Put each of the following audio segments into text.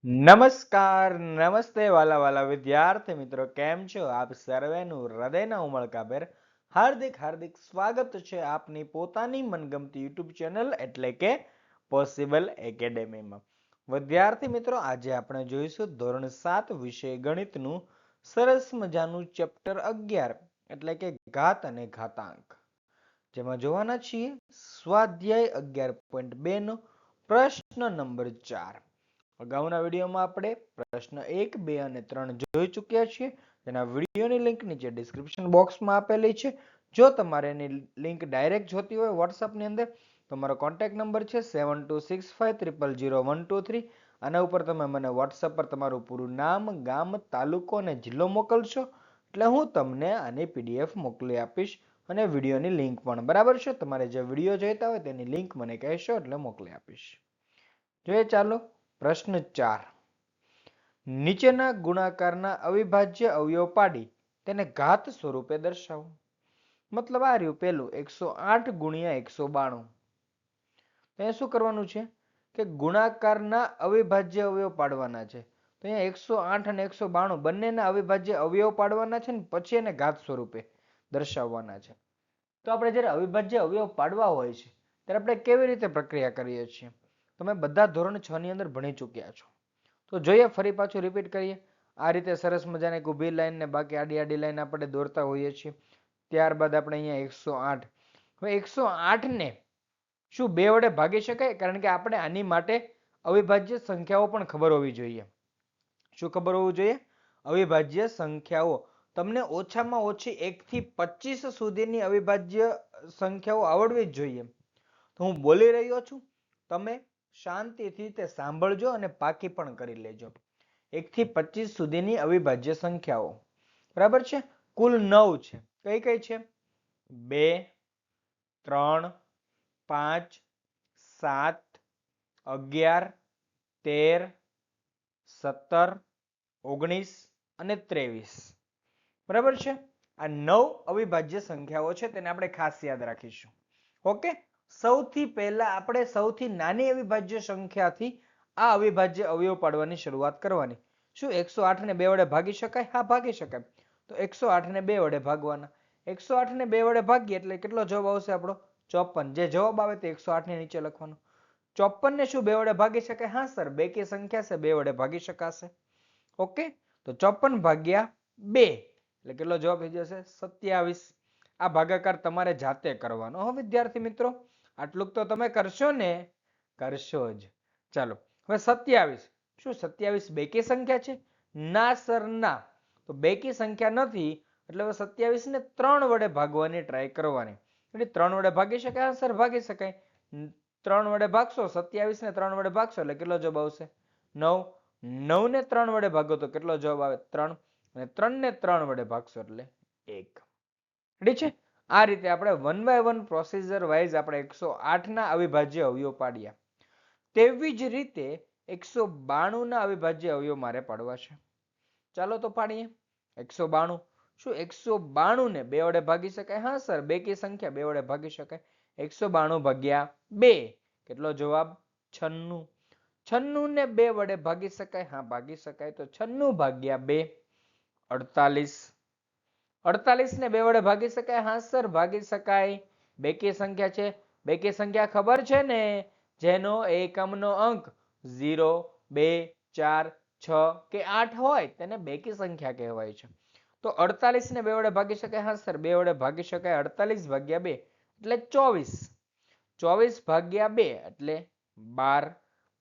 નમસ્કાર નમસ્તે વાલા વાલા વિદ્યાર્થી મિત્રો, કેમ છો આપ સર્વેનું હૃદયના ઉમળકાભેર હાર્દિક હાર્દિક સ્વાગત છે આપની પોતાની મનગમતી યુટ્યુબ ચેનલ એટલે કે પોસિબલ એકેડેમીમાં. વિદ્યાર્થી મિત્રો, આજે આપણે જોઈશું ધોરણ 7 વિષય ગણિતનું સરસ મજાનું ચેપ્ટર 11 એટલે કે ઘાત અને ઘાતાંક, જેમાં જોવાના છીએ સ્વાધ્યાય 11.2 નો પ્રશ્ન નંબર 4. અગાઉના વિડીયોમાં આપણે પ્રશ્ન 1, 2 અને 3 જોઈ ચૂક્યા છીએ. તેના વિડીયોની લિંક નીચે ડિસ્ક્રિપ્શન બોક્સમાં આપેલી છે. જો તમારે એની લિંક ડાયરેક્ટ જોતી હોય વોટ્સઅપની અંદર, તો મારો કોન્ટેક્ટ નંબર છે 7265000123. આના ઉપર તમે મને વોટ્સઅપ પર તમારું પૂરું નામ, ગામ, તાલુકો અને જિલ્લો મોકલશો એટલે હું તમને આની પીડીએફ મોકલી આપીશ અને વિડીયોની લિંક પણ. બરાબર છે? તમારે જે વિડીયો જોઈતા હોય તેની લિંક મને કહેશો એટલે મોકલી આપીશ. જોઈએ ચાલો પ્રશ્ન 4. નીચેના ગુણાકારના અવિભાજ્ય અવયવ પાડી તેને ઘાત સ્વરૂપે દર્શાવો. મતલબ આ રહ્યું પેલું 108 ગુણ્યા 192. તો અહીંયા શું કરવાનું છે કે ગુણાકારના અવિભાજ્ય અવયવ પાડવાના છે. તો અહીંયા 108 અને 192 બંનેના અવિભાજ્ય અવયવ પાડવાના છે ને પછી એને ઘાત સ્વરૂપે દર્શાવવાના છે. તો આપણે જ્યારે અવિભાજ્ય અવયવ પાડવા હોય છે ત્યારે આપણે કેવી રીતે પ્રક્રિયા કરીએ છીએ? તમે બધા ધોરણ 6 ની અંદર ભણી ચૂક્યા છો. તો જોઈએ ફરી પાછું રિપીટ કરીએ. આ રીતે સરસ મજાની એક ઊભી લાઈન ને બાકી આડી આડી લાઈન આપણે દોરતા હોઈએ છીએ. ત્યારબાદ આપણે અહીંયા 108. હવે 108 ને શું 2 વડે ભાગી શકાય? કારણ કે આપણે આની માટે અવિભાજ્ય સંખ્યાઓ પણ ખબર હોવી જોઈએ. શું ખબર હોવું જોઈએ? અવિભાજ્ય સંખ્યાઓ. તમને ઓછામાં ઓછી 1 થી 25 સુધીની અવિભાજ્ય સંખ્યાઓ આવડવી જ જોઈએ. તો હું બોલી રહ્યો છું, તમે શાંતિથી તે સાંભળજો અને પાકી પણ કરી લેજો. 1 થી 25 સુધીની અવિભાજ્ય સંખ્યાઓ. બરાબર છે? કુલ 9 છે. કઈ કઈ છે? 2, 3, 5, 7, 11, 13, 17, 19 અને 23. બરાબર છે? આ 9 અવિભાજ્ય સંખ્યાઓ છે, તેને આપણે ખાસ યાદ રાખીશું. ઓકે? સૌથી પહેલા આપણે સૌથી નાની અવિભાજ્ય સંખ્યાથી આ અવિભાજ્ય અવયવ પાડવાની શરૂઆત કરવાની. શું 108 ને 2 વડે ભાગી શકાય? હા, ભાગી શકાય. તો 108 ને 2 વડે ભાગવાના. 108 ને 2 વડે ભાગીએ એટલે કેટલો જવાબ આવશે આપણો? 54. જે જવાબ આવે તે 108 ની નીચે લખવાનો. 54 ને શું 2 વડે ભાગી શકાય? હા સર, બેકી સંખ્યા છે, 2 વડે ભાગી શકાશે. ઓકે? તો 54 ભાગ્યા 2 એટલે કેટલો જવાબ થઈ જશે? 27. આ ભાગાકાર તમારે જાતે કરવાનો હો વિદ્યાર્થી મિત્રો. આટલું તો તમે કરશો ને? કરશો જ. ચાલો હવે 27. શું 27 બેકી સંખ્યા છે? ના સર, ના. તો બેકી સંખ્યા નથી એટલે હવે 27 ને 3 વડે ભાગવાની ટ્રાય કરવાની. એટલે 3 વડે ભાગી શકાય? હા સર, ભાગી શકાય. 3 વડે ભાગશો, 27 ને 3 વડે ભાગશો એટલે કેટલો જવાબ આવશે? 9. 9 ને 3 વડે ભાગો તો કેટલો જવાબ આવે? 3. અને 3 ને 3 વડે ભાગશો એટલે 1. રેડી છે? આ રીતે આપણે 1 બાય 1 પ્રોસીજર વાઇઝ આપણે 108 ના અવિભાજ્ય અવયવ પાડ્યા. તેવી જ રીતે 192 ના અવિભાજ્ય અવયવ મારે પાડવા છે. ચાલો તો પાડીએ. 192. શું 192 ને 2 વડે ભાગી શકાય? હા સર, બેકી સંખ્યા, 2 વડે ભાગી શકાય. 192 ભાગ્યા 2 કેટલો જવાબ? 96. 96 ને 2 વડે ભાગી શકાય? હા, ભાગી શકાય. તો 96 ભાગ્યા 2 48. 48 ને 2 વડે ભાગી શકાય? હા સર, ભાગી શકાય. બેકી સંખ્યા છે. બેકી સંખ્યા ખબર છે ને? જેનો એકમનો અંક 0, 2, 4, 6 કે 8 હોય તેને બેકી સંખ્યા કહેવાય છે. તો 48 ને 2 વડે ભાગી શકાય? હા સર, 2 વડે ભાગી શકાય. 48 ભાગ્યા 2 એટલે 24. 24 ભાગ્યા 2 એટલે 12.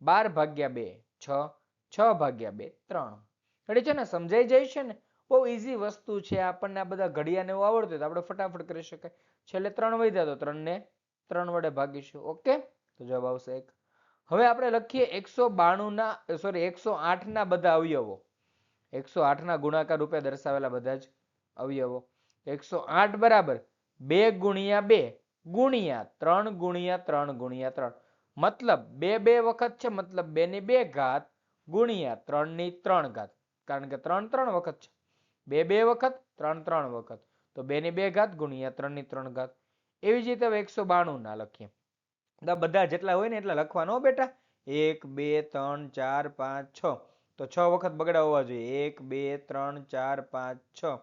12 ભાગ્યા 2 6. 6 ભાગ્યા 2 3. રેડી છે ને? સમજાઈ જાય છે ને? બહુ ઈઝી વસ્તુ છે. આપણને આ બધા ઘડિયાને એવું આવડતું હોય તો આપણે ફટાફટ કરી શકાય. છેલ્લે 3 વધ્યા તો 3 ને 3 વડે ભાગીશું. ઓકે? તો જવાબ આવશે 1. હવે આપણે લખીએ 192 ના 108 ના બધા અવયવો. 108 ના ગુણાકાર રૂપે દર્શાવેલા બધા જ અવયવો. 108 બરાબર 2 ગુણ્યા 2 ગુણ્યા 3 ગુણ્યા 3 ગુણ્યા 3. મતલબ 2 2 વખત છે, મતલબ 2 ની 2 ઘાત ગુણ્યા 3 ની 3 ઘાત. કારણ કે 3 3 વખત છે. 2 2 વખત, 3 3 વખત. તો 2 ની 2 ઘાત ગુણ્યા 3 ની 3 ઘાત. એવી જ રીતે 192 ના લખીએ. બધા જેટલા હોય ને એટલા લખવાનો બેટા. 1 2 3 4 5 6 તો 6 વખત બગડા હોવા જોઈએ 1 2 3 4 5 6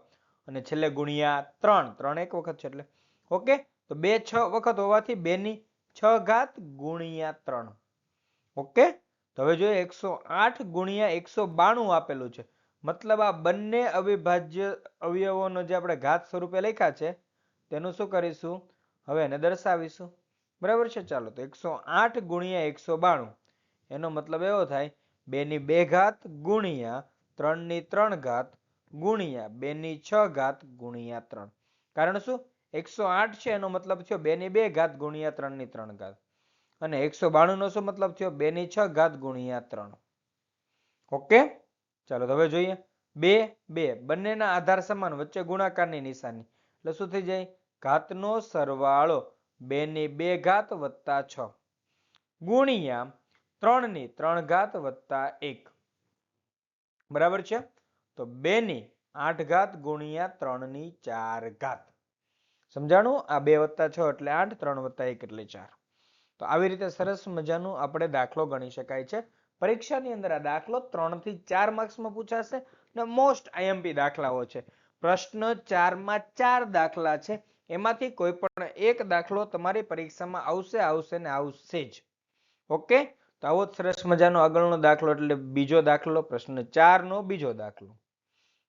અને છેલ્લે ગુણ્યા 3 3 એક વખત છે એટલે ઓકે તો 2 6 વખત હોવાથી 2 ની 6 ઘાત ગુણ્યા 3 ઓકે તો હવે જોઈએ 108 ગુણ્યા 192 આપેલું છે મતલબ આ બંને અવિભાજ્ય અવયવોનો જે આપણે ઘાત સ્વરૂપે લખ્યા છે તેનું શું કરીશું હવે એને દર્શાવીશું બરાબર છે ચાલો તો 108 ગુણ્યા 192 એનો મતલબ એવો થાય 2 ની 2 ઘાત ગુણ્યા 3 ની 3 ઘાત ગુણ્યા 2 ની 6 ઘાત ગુણ્યા 3 કારણ શું 108 છે એનો મતલબ થયો 2 ની 2 ઘાત ગુણ્યા 3 ની 3 ઘાત અને 192 નો શું મતલબ થયો 2 ની 6 ઘાત ગુણ્યા 3 ઓકે ચાલો હવે જોઈએ 2 2 બંનેના આધાર સમાન વચ્ચે ગુણાકારની નિશાની એટલે શું થઈ જાય ઘાતનો સરવાળો 2 ની 2 ઘાત વત્તા 6 ગુણ્યા 3 ની 3 ઘાત વત્તા 1 બરાબર છે તો 2 ની 8 ઘાત ગુણ્યા 3 ની 4 ઘાત સમજાણું આ 2 વત્તા 6 એટલે 8 3 વત્તા 1 એટલે 4 તો આવી રીતે સરસ મજાનું આપણે દાખલો ગણી શકાય છે પરીક્ષાની અંદર આ દાખલો 3 થી 4 માર્ક્સમાં પૂછાશે અને મોસ્ટ આઈએમપી દાખલાઓ છે પ્રશ્ન 4 માં 4 દાખલા છે એમાંથી કોઈ પણ એક દાખલો તમારી પરીક્ષામાં આવશે ને આવશે જ ઓકે તો આવો સરસ મજાનો આગળનો દાખલો એટલે બીજો દાખલો પ્રશ્ન 4 નો બીજો દાખલો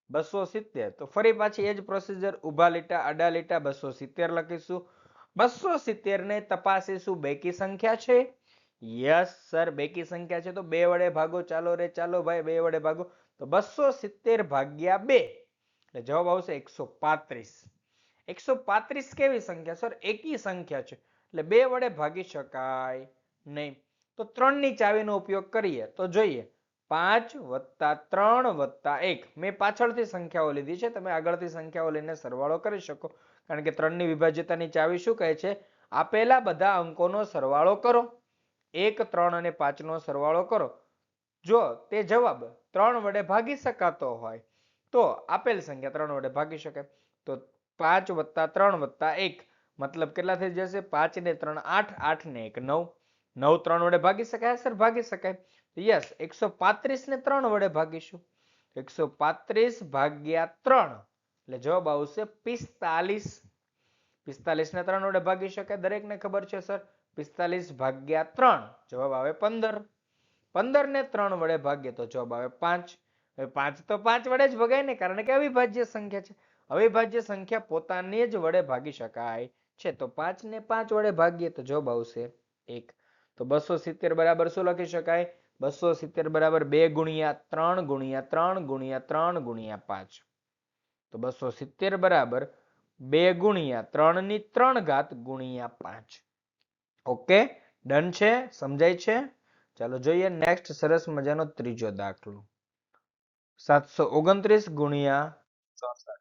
270 તો ફરી પાછી એ જ પ્રોસીજર ઊભા લીટા આડા લીટા 270 લખીશું 270 ને તપાસીશું બેકી સંખ્યા છે યસ સર બેકી સંખ્યા છે તો 2 વડે ભાગો ચાલો ભાઈ 2 વડે ભાગો તો 270 ભાગ્યા 2 એટલે જવાબ આવશે 135 135 કેવી સંખ્યા સર એકી સંખ્યા છે એટલે 2 વડે ભાગી શકાય નહીં તો 3 ની ચાવીનો ઉપયોગ કરીએ તો જોઈએ 5 + 3 + 1 મેં પાછળથી સંખ્યાઓ લીધી છે તમે આગળથી સંખ્યાઓ લઈને સરવાળો કરી શકો કારણ કે 3 ની વિભાજ્યતાની ચાવી શું કહે છે આપેલા બધા અંકોનો સરવાળો કરો 1 3 અને 5 નો સરવાળો કરો જો તે જવાબ 3 વડે ભાગી શકાતો હોય તો આપેલ સંખ્યા 3 વડે ભાગી શકાય તો 5 + 3 + 1 મતલબ કેટલા થઈ જશે 5 ને 3 8 8 ને 1 9 9 3 વડે ભાગી શકાય સર ભાગી શકાય યસ 135 ને 3 વડે ભાગીશું 135 ભાગ્યા 3 એટલે જવાબ આવશે 45 45 ને 3 વડે ભાગી શકાય દરેકને ખબર છે સર 45 ભાગ્યા 3 જવાબ આવે 15 15 ને 3 વડે ભાગીએ તો જવાબ આવે 5 હવે 5 તો 5 વડે જ ભગાય ને કારણ કે અવિભાજ્ય સંખ્યા છે અવિભાજ્ય સંખ્યા પોતાને જ વડે ભાગી શકાય છે તો 5 ને 5 વડે ભાગીએ તો જવાબ આવશે 1 તો 270 બરાબર શું લખી શકાય 270 બરાબર 2 ગુણ્યા 3 ગુણ્યા 3 ગુણ્યા 3 ગુણ્યા 5 તો 270 બરાબર 2 ગુણ્યા 3 ની 3 ઘાત ગુણ્યા 5 ઓકે ડન છે સમજાય છે ચાલો જોઈએ નેક્સ્ટ સરસ મજાનો ત્રીજો દાખલો 729 ગુણ્યા 64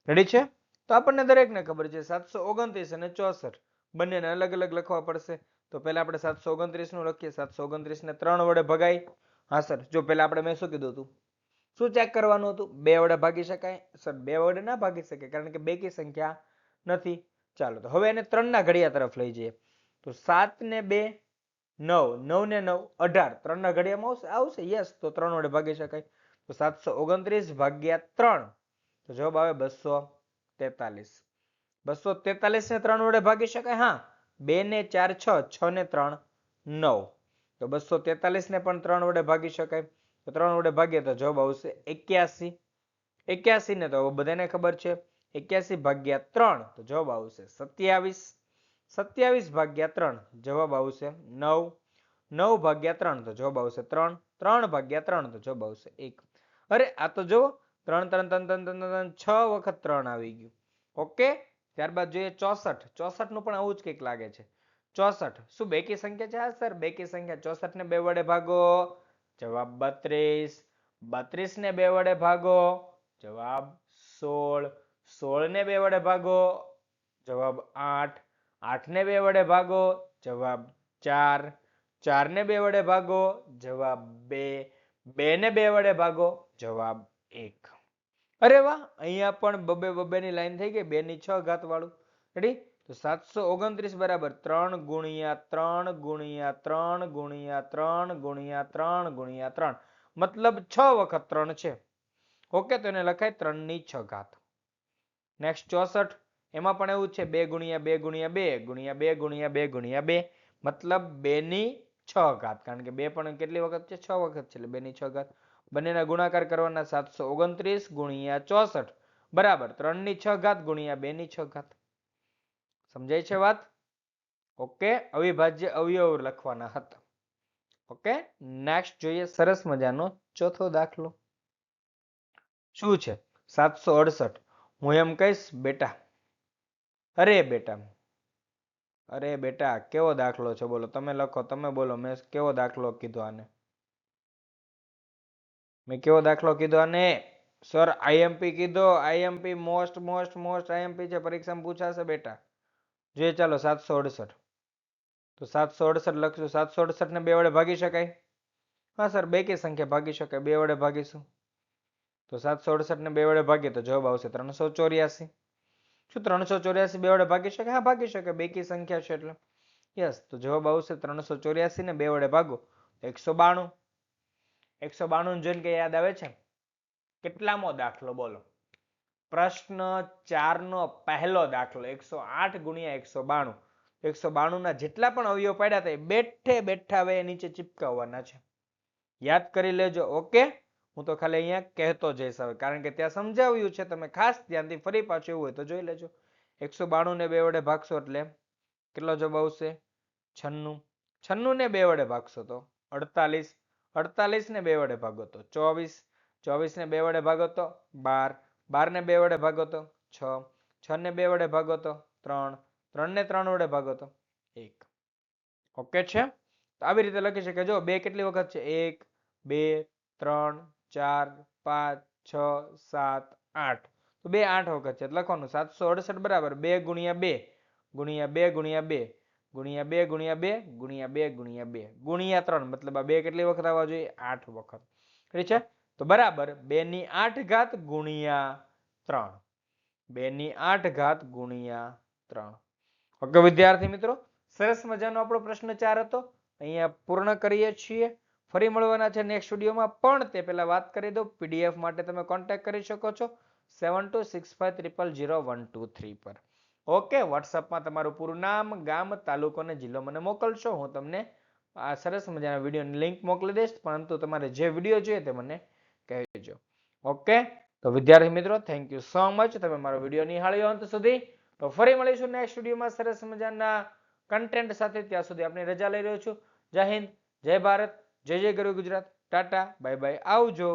રેડી છે તો આપણને દરેકને ખબર છે 729 અને 64 બંનેને અલગ અલગ લખવા પડશે તો પહેલા આપણે 729 નું લખીએ 729 ને 3 વડે ભગાય હા સર જો પહેલા આપણે મેં શું કીધું હતું શું ચેક કરવાનું હતું 2 વડે ભાગી શકાય સર 2 વડે ના ભાગી શકાય કારણ કે બેકી સંખ્યા નથી ચાલો તો હવે એને 3 ના ઘડિયા તરફ લઈ જઈએ તો 7 ને 2 9 9 ને 9 18 3 ના ઘડિયામાં આવશે યસ તો 3 વડે ભાગી શકાય તો 729 ભાગ્યા 3 તો જવાબ આવે 243 243 ને 3 વડે ભાગી શકાય હા 2 ને 4 6 6 ને 3 9 તો 243 ને પણ 3 વડે ભાગી શકાય તો 3 વડે ભાગીએ તો જવાબ આવશે 81 81 ને તો બધાને ખબર છે 81 ભાગ્યા 3 તો જવાબ આવશે 27 27 ભાગ્યા 3 જવાબ આવશે 9 9 ભાગ્યા 3 તો જવાબ આવશે 3 3 ભાગ્યા 3 તો જવાબ આવશે 1 અરે આ તો જો 3 3 3 3 3 6 વખત 3 આવી ગયું ઓકે ત્યારબાદ જોઈએ 64 64 નું પણ આવું જ કંઈક લાગે છે 64 શું બેકી સંખ્યા છે હા સર બેકી સંખ્યા 64 ને 2 વડે ભાગો જવાબ 32 32 ને 2 વડે ભાગો જવાબ 16 16 ને 2 વડે ભાગો જવાબ 8 8 ને 2 વડે ભાગો જવાબ 4 4 ને 2 વડે ભાગો જવાબ 2 2 ને 2 વડે ભાગો જવાબ 1 અરે વાહ અહીંયા પણ બબે ની લાઈન થઈ ગઈ 2 ની 6 ઘાત વાળું રેડી તો 729 બરાબર 3 ગુણ્યા 3 ગુણ્યા 3 ગુણ્યા 3 ગુણ્યા 3 ગુણ્યા 3 મતલબ 6 વખત 3 છે. ઓકે, તો એને લખાય 3 ની 6 ઘાત. નેક્સ્ટ 64, એમાં પણ એવું છે 2 ગુણ્યા 2 ગુણ્યા 2 ગુણ્યા 2 ગુણ્યા 2 ગુણ્યા 2 મતલબ 2 ની 6 ઘાત, કારણ કે 2 પણ કેટલી વખત છે? 6 વખત છે, એટલે 2 ની 6 ઘાત. બંનેના ગુણાકાર કરવાના 729 ગુણ્યા 64 બરાબર 3 ની 6 ઘાત ગુણ્યા 2 ની 6 ઘાત. સમજાય છે વાત? ઓકે, અવિભાજ્ય અવયવ લખવાના હતા. ઓકે, નેક્સ્ટ જોઈએ સરસ મજાનો ચોથો દાખલો. શું છે? 768. હું એમ કહીશ બેટા, અરે બેટા, અરે બેટા, કેવો દાખલો છે બોલો? તમે લખો, તમે બોલો. મેં કેવો દાખલો કીધો આને? મેં કેવો દાખલો કીધો આને? સર આઈએમપી કીધો. IMP most most most IMP છે, પરીક્ષામાં પૂછાશે બેટા. જોઈએ ચાલો 768. તો 768 લખશું. 768 ને 2 વડે ભાગી શકાય? હા સર, બેકી સંખ્યા ભાગી શકાય, 2 વડે ભાગીશું. તો 768 ને 2 વડે ભાગીએ તો જવાબ આવશે 384. શું 384 2 વડે ભાગી શકે? હા, ભાગી શકે, બેકી સંખ્યા છે એટલે. યસ, તો જવાબ આવશે 384 ને 2 વડે ભાગો 192. 192 જોઈને કે યાદ આવે છે? કેટલામો દાખલો બોલો? પ્રશ્ન 4 નો પહેલો દાખલો. 108 ગુણ્યા 192. 192 ના જેટલા પણ અવયવ પડ્યા હતા એ બેઠે બેઠા હવે નીચે ચિપકાવવાના છે. યાદ કરી લેજો. ઓકે, હું તો ખાલી અહીંયા કહેતો જઈશ હવે, કારણ કે ત્યાં સમજાવ્યું છે. તમે ખાસ ધ્યાનથી ફરી પાછું એવું હોય તો જોઈ લેજો. 192 ને 2 વડે ભાગશો એટલે કેટલો જવાબ આવશે? 96. 96 ને 2 વડે ભાગશો તો 48. 48 ને 2 વડે ભાગો તો 24. 24 ને 2 વડે ભાગો તો 12. 12 ને 2 વડે ભાગો તો 6. 6 ને 2 વડે ભાગો તો 3. 3 ને 3 વડે ભાગો તો 1. ઓકે છે? તો આવી રીતે લખી શકાય. જો 2 કેટલી વખત છે? 1 2 3 4 5 6 7 8. તો 2 8 વખત છે. લખવાનું 768 બરાબર 2 ગુણ્યા 2 ગુણ્યા 2 ગુણ્યા 2 ગુણ્યા 2 ગુણ્યા 2 ગુણ્યા 2 ગુણ્યા 2 ગુણ્યા 3 મતલબ આ 2 કેટલી વખત આવવા જોઈએ? 8 વખત. ઠીક છે? તો બરાબર 2 ની 8 ઘાત ગુણ્યા 3. 2 ની 8 ઘાત ગુણ્યા 3. ઓકે વિદ્યાર્થી મિત્રો, સરસ મજાનો આપણો પ્રશ્ન 4 હતો. અહીંયા પૂર્ણ કરીએ છીએ. ફરી મળવાના છે નેક્સ્ટ વિડીયોમાં, પણ તે પહેલા વાત કરી દો, પીડીએફ માટે તમે કોન્ટેક્ટ કરી શકો છો 7265000123 પર. ઓકે, વોટ્સઅપમાં તમારું પૂરું નામ, ગામ, તાલુકો અને જિલ્લો મને મોકલશો. હું તમને આ સરસ મજાના વિડીયોની લિંક મોકલી દઈશ, પરંતુ તમારે જે વિડીયો જોઈએ તે મને કહેજો. ઓકે, તો વિદ્યાર્થી મિત્રો, થેન્ક યુ સો મચ. તમે મારો વિડીયો નિહાળ્યો અંત સુધી. તો ફરી મળીશું નેક્સ્ટ વિડીયોમાં સરસ મજાના કન્ટેન્ટ સાથે. ત્યાં સુધી આપણે રજા લઈ રહ્યો છું. જય હિન્દ, જય ભારત, જય જય ગરવી ગુજરાત. ટાટા, બાય બાય, આવજો.